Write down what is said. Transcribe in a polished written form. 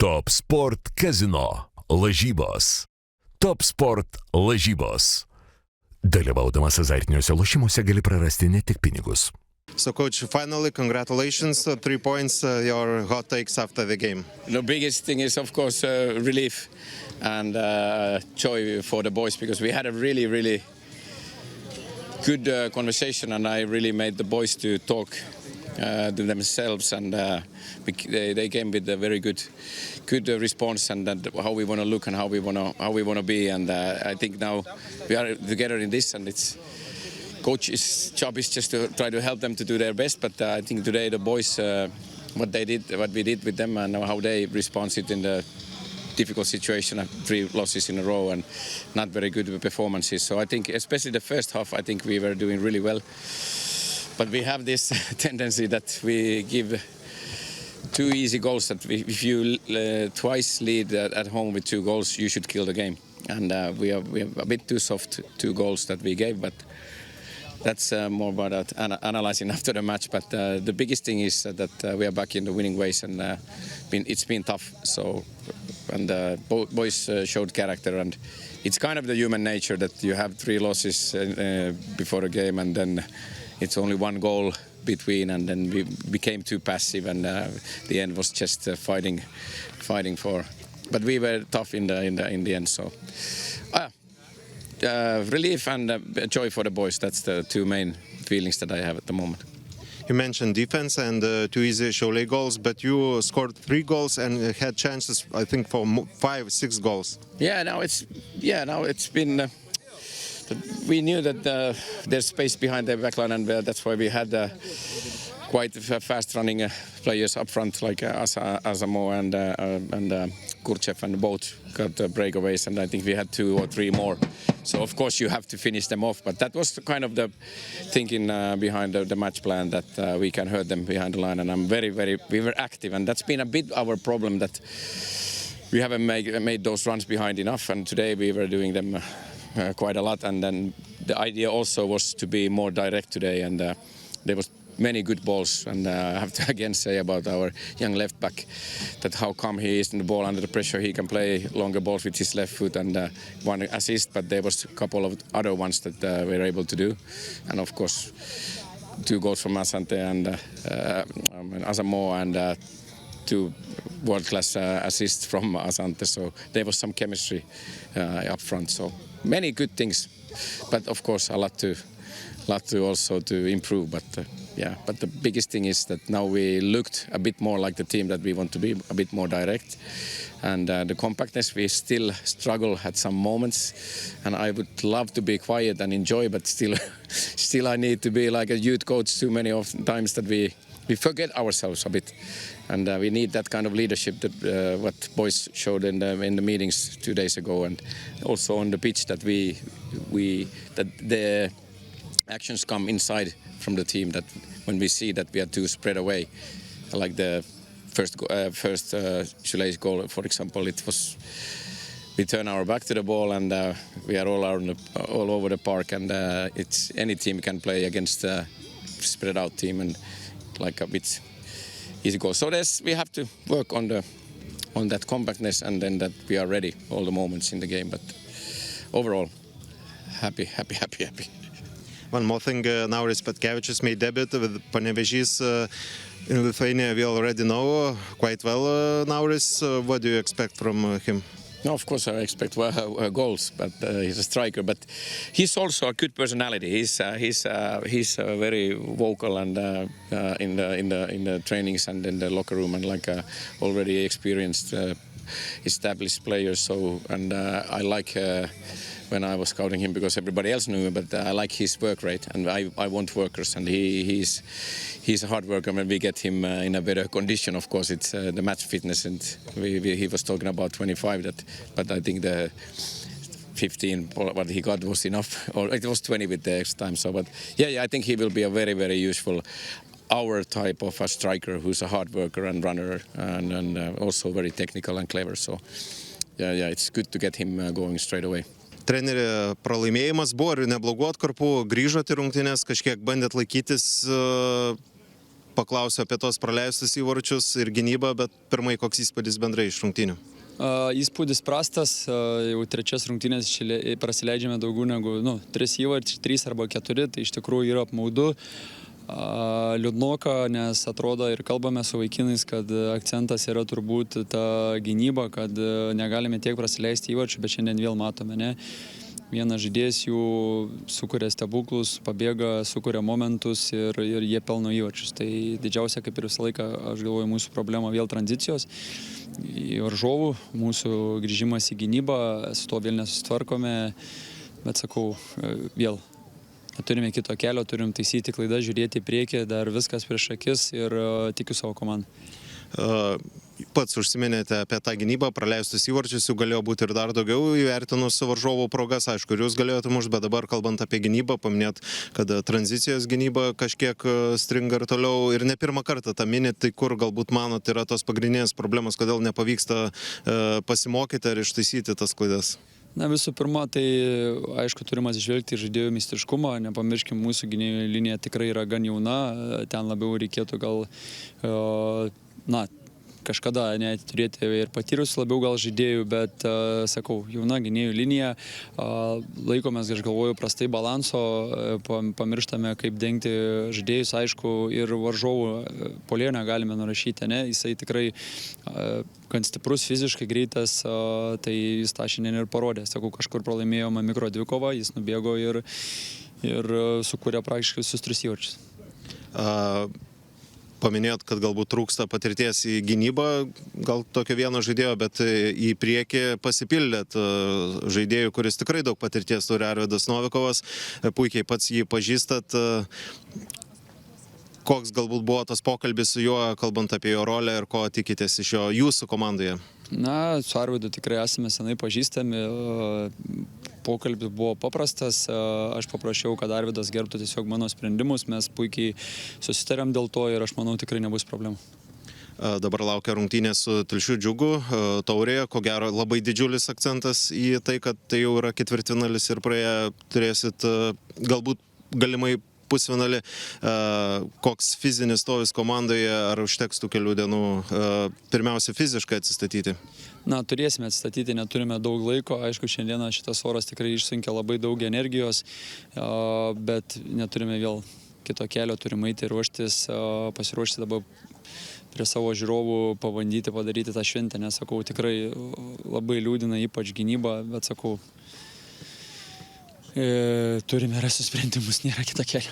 Top Sport Kazino lažybos. Top Sport lažybos. Dalyvaudamas azartiniuose lošimuose gali prarasti ne tik pinigus. So, Coach, finally, congratulations, 3 points, your hot takes after the game. The biggest thing is, of course, relief and joy for the boys, because we had a really good conversation, and I really made the boys to talk to themselves, and they came with a very good response, and how we want to look and how we want to be, and I think now we are together in this, and it's coach's job is just to try to help them to do their best. But I think today the boys, what we did with them, and how they responded in the difficult situation of 3 losses in a row and not very good performances. So I think, especially the first half, I think we were doing really well. But we have this tendency that we give 2 easy goals. That if you twice lead at home with 2 goals, you should kill the game. And we have a bit too soft 2 goals that we gave, but that's more about analyzing after the match. But the biggest thing is that we are back in the winning ways, and it's been tough. So, and boys showed character, and it's kind of the human nature that you have 3 losses before a game, and then it's only 1 goal between, and then we became too passive, and the end was just fighting for. But we were tough in the end. So. Relief and joy for the boys. That's the 2 main feelings that I have at the moment. You mentioned defense and 2 easy Šiauliai goals, but you scored 3 goals and had chances, I think, for 5-6 goals. Now it's been. We knew that there's space behind the backline, and that's why we had quite fast-running players up front, like Asamo and Kurchev, and both got breakaways, and I think we had 2 or 3 more. So of course you have to finish them off, but that was kind of the thinking behind the match plan, that we can hurt them behind the line, and we were active, and that's been a bit our problem, that we haven't made those runs behind enough, and today we were doing them quite a lot, and then the idea also was to be more direct today, and there was many good balls, and I have to again say about our young left back, that how come he is in the ball under the pressure, he can play longer balls with his left foot, and 1 assist, but there was a couple of other ones that we were able to do, and of course 2 goals from Asante and Asamo, and 2 world-class assists from Asante, so there was some chemistry up front, so many good things, but of course a lot to also to improve, but but the biggest thing is that now we looked a bit more like the team that we want to be, a bit more direct, and the compactness we still struggle at some moments, and I would love to be quiet and enjoy, but still I need to be like a youth coach too many of times, that we forget ourselves a bit, and we need that kind of leadership that what boys showed in the meetings 2 days ago, and also on the pitch, that that the actions come inside from the team, that when we see that we are too spread away, like the first Šiauliai goal, for example, it was we turn our back to the ball, and we are all over the park, and it's any team can play against a spread out team, and like a bit easy goal. So we have to work on that compactness, and then that we are ready all the moments in the game. But overall, happy. One more thing, Nauris Petkevičius made debut with Panevėžys in Lithuania. We already know quite well Nauris. What do you expect from him? No, of course I expect goals, but he's a striker. But he's also a good personality. He's very vocal, and in the trainings and in the locker room, and like already experienced, established player. So, and I like. When I was scouting him, because everybody else knew him, but I like his work rate, and I want workers, and he's a hard worker. When we get him in a better condition, of course, it's the match fitness, and he was talking about 25, but I think the 15 what he got was enough, or it was 20 with the extra time. So, but I think he will be a very useful, our type of a striker who's a hard worker and runner, and also very technical and clever. So it's good to get him going straight away. Treneri, pralaimėjimas buvo ir neblogų atkarpų, grįžote į rungtynes, kažkiek bandėt laikytis, paklausiu apie tos praleistus įvarčius ir gynybą, bet pirmai koks įspūdis bendrai iš rungtynių? Įspūdis prastas, jau trečias rungtynės prasileidžiame daugiau negu 3 įvarčiai, 3 arba 4, tai iš tikrųjų yra apmaudu. Liūdnoka, nes atrodo ir kalbame su vaikinais, kad akcentas yra turbūt ta gynyba, kad negalime tiek prasileisti įvarčių, bet šiandien vėl matome, ne? Vienas žaidėjas jų sukuria stebuklus, pabėga, sukuria momentus ir jie pelno įvarčius. Tai didžiausia, kaip ir visą laiką, aš galvoju, mūsų problema vėl tranzicijos į varžovų, mūsų grįžimas į gynybą, su to vėl nesusitvarkome, bet sakau, vėl. Turime kito kelio, turim taisyti klaidas, žiūrėti į priekį, dar viskas prieš akis ir tikiu savo komandą. Pats užsiminėte apie tą gynybą, praleistus įvarčius, jų galėjo būti ir dar daugiau įvertinus varžovų progas, aišku, ir jūs galėjote mušti, bet dabar kalbant apie gynybą, paminėt, kad tranzicijos gynyba kažkiek stringa ir toliau ir ne pirmą kartą tą minit, tai kur galbūt manot yra tos pagrindinės problemos, kodėl nepavyksta pasimokyti ar ištaisyti tas klaidas? Na, visų pirma, tai aišku, turime atsižvelgti į žaidėjų meistriškumą, nepamirškim, mūsų gynėjų linija tikrai yra gan jauna, ten labiau reikėtų gal, kažkada turėti ir patyrusių labiau gal žaidėjų, bet, sakau, jauna gynėjų linija, laikomės, aš galvoju, prastai balanso, pamirštame, kaip dengti žaidėjus, aišku, ir varžovų puolėjo negalime nurašyti, ne, jisai tikrai gan stiprus, fiziškai greitas, tai jis tą šiandien ir parodė, sakau, kažkur pralaimėjome mikro dvikovą, jis nubėgo ir sukūrė praktiškai visus 3 įvarčius. Paminėjot, kad galbūt trūksta patirties į gynybą, gal tokio vieno žaidėjo, bet į priekį pasipildėt žaidėjų, kuris tikrai daug patirties turi, Arvydas Novikovas, puikiai pats jį pažįstat. Koks galbūt buvo tas pokalbis su juo, kalbant apie jo rolę ir ko tikitės iš jo jūsų komandoje? Na, su Arvydu tikrai esame senai pažįstami, pokalbis buvo paprastas, aš paprašiau, kad Arvydas gerbtų tiesiog mano sprendimus, mes puikiai susitarėm dėl to ir aš manau tikrai nebus problemų. Dabar laukia rungtynės su Telšių Džiugu taurėje, ko gero labai didžiulis akcentas į tai, kad tai jau yra ketvirtfinalis ir praėję turėsit galbūt galimai pusfinalį. Koks fizinis stovis komandoje, ar užteks tų kelių dienų pirmiausia fiziškai atsistatyti? Na, turėsime atsistatyti, neturime daug laiko. Aišku, šiandieną šitas oras tikrai išsunkia labai daug energijos, bet neturime vėl kito kelio, turime eiti ir ruoštis, pasiruošti dabar prie savo žiūrovų, pabandyti padaryti tą šventę, nes, sakau, tikrai labai liūdina, ypač gynyba, bet, sakau, turime rasti sprendimus, nėra kito kelio.